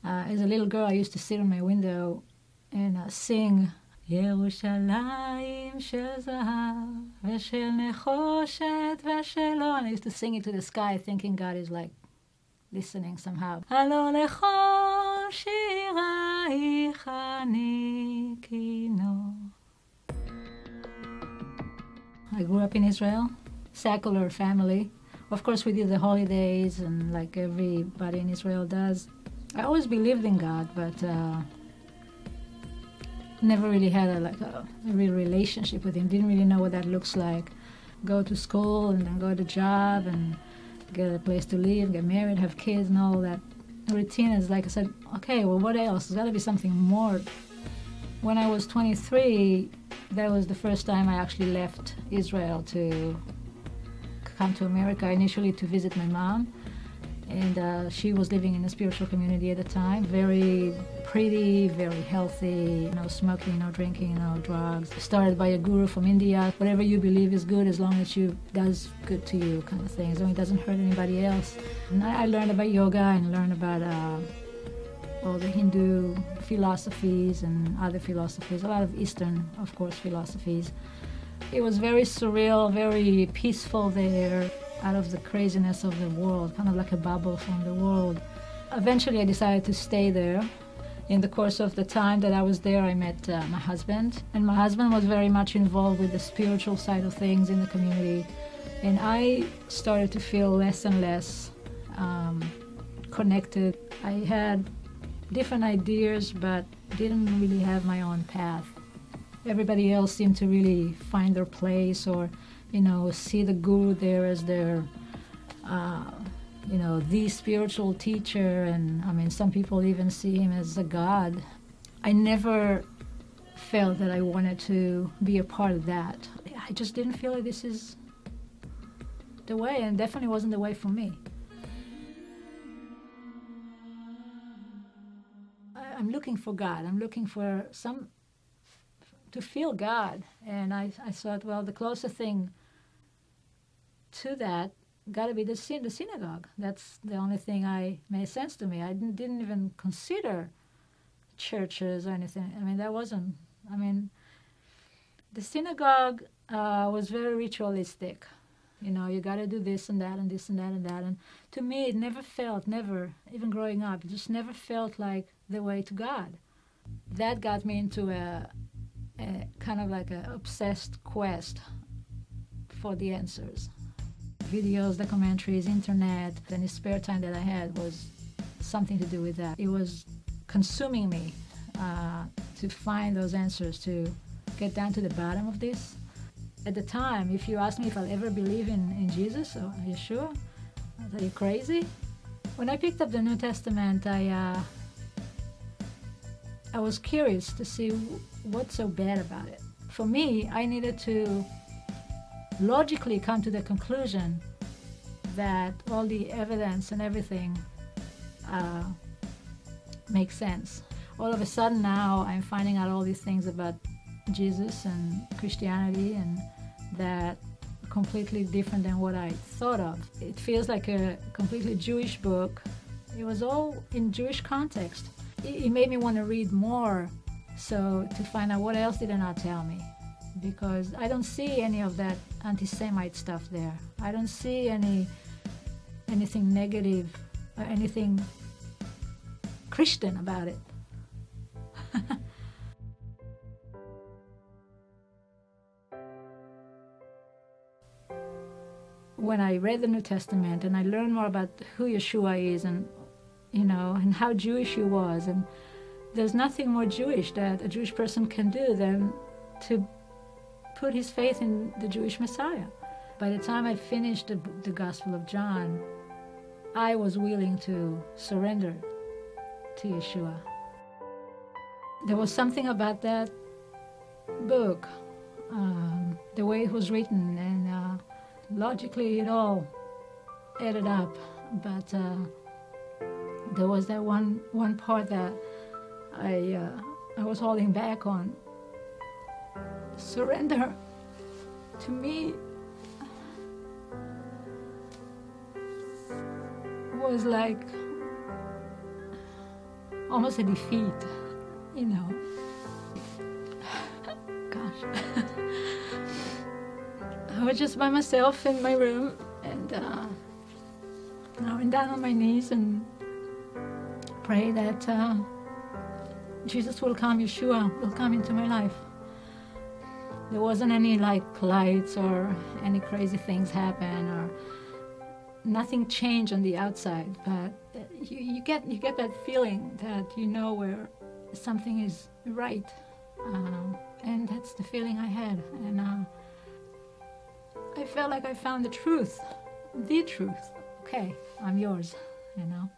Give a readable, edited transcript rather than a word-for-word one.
As a little girl, I used to sit on my window and sing, Yerushalayim shel zahav v'shel nechoshet v'shel on. I used to sing it to the sky, thinking God is like listening somehow. Halo lecho shirayich ani kino. I grew up in Israel, secular family. Of course, we did the holidays, and like everybody in Israel does. I always believed in God, but never really had a real relationship with Him. Didn't really know what that looks like. Go to school and then go to job and get a place to live, get married, have kids, and all that routine. Is like I said, okay, well, what else? There's got to be something more. When I was 23, that was the first time I actually left Israel to come to America, initially to visit my mom. And she was living in a spiritual community at the time. Very pretty, very healthy, no smoking, no drinking, no drugs. Started by a guru from India. Whatever you believe is good as long as you does good to you, kind of thing. As long as it doesn't hurt anybody else. And I learned about yoga and learned about all the Hindu philosophies and other philosophies. A lot of Eastern, of course, philosophies. It was very surreal, very peaceful there, out of the craziness of the world, kind of like a bubble from the world. Eventually I decided to stay there. In the course of the time that I was there, I met my husband. And my husband was very much involved with the spiritual side of things in the community. And I started to feel less and less connected. I had different ideas, but didn't really have my own path. Everybody else seemed to really find their place, or see the guru there as their, the spiritual teacher. And I mean, some people even see him as a god. I never felt that I wanted to be a part of that. I just didn't feel like this is the way, and definitely wasn't the way for me. I'm looking for God. I'm looking for to feel God. And I thought, well, the closest thing to that got to be the synagogue. That's the only thing made sense to me. I didn't even consider churches or anything. I mean, the synagogue was very ritualistic. You got to do this and that and this and that and that. And to me, it never, even growing up, it just never felt like the way to God. That got me into a kind of like an obsessed quest for the answers. Videos, documentaries, internet, any spare time that I had was something to do with that. It was consuming me to find those answers, to get down to the bottom of this. At the time, if you asked me if I'll ever believe in Jesus, or are you sure? I thought, are you crazy? When I picked up the New Testament, I was curious to see what's so bad about it. For me, I needed to logically come to the conclusion that all the evidence and everything makes sense. All of a sudden now I'm finding out all these things about Jesus and Christianity, and that completely different than what I thought of. It feels like a completely Jewish book. It was all in Jewish context. It made me want to read more, so to find out what else did they not tell me. Because I don't see any of that anti-Semite stuff there. I don't see anything negative or anything Christian about it. When I read the New Testament and I learned more about who Yeshua is, and and how Jewish he was, and there's nothing more Jewish that a Jewish person can do than to put his faith in the Jewish Messiah. By the time I finished the Gospel of John, I was willing to surrender to Yeshua. There was something about that book, the way it was written, and logically it all added up, but there was that one part that I was holding back on. Surrender, to me, was like almost a defeat, you know. Gosh. I was just by myself in my room, and I went down on my knees and prayed that Jesus will come, Yeshua will come into my life. There wasn't any like lights or any crazy things happen, or nothing changed on the outside, but you get that feeling that you know where something is right, and that's the feeling I had, and I felt like I found the truth. Okay, I'm yours, you know.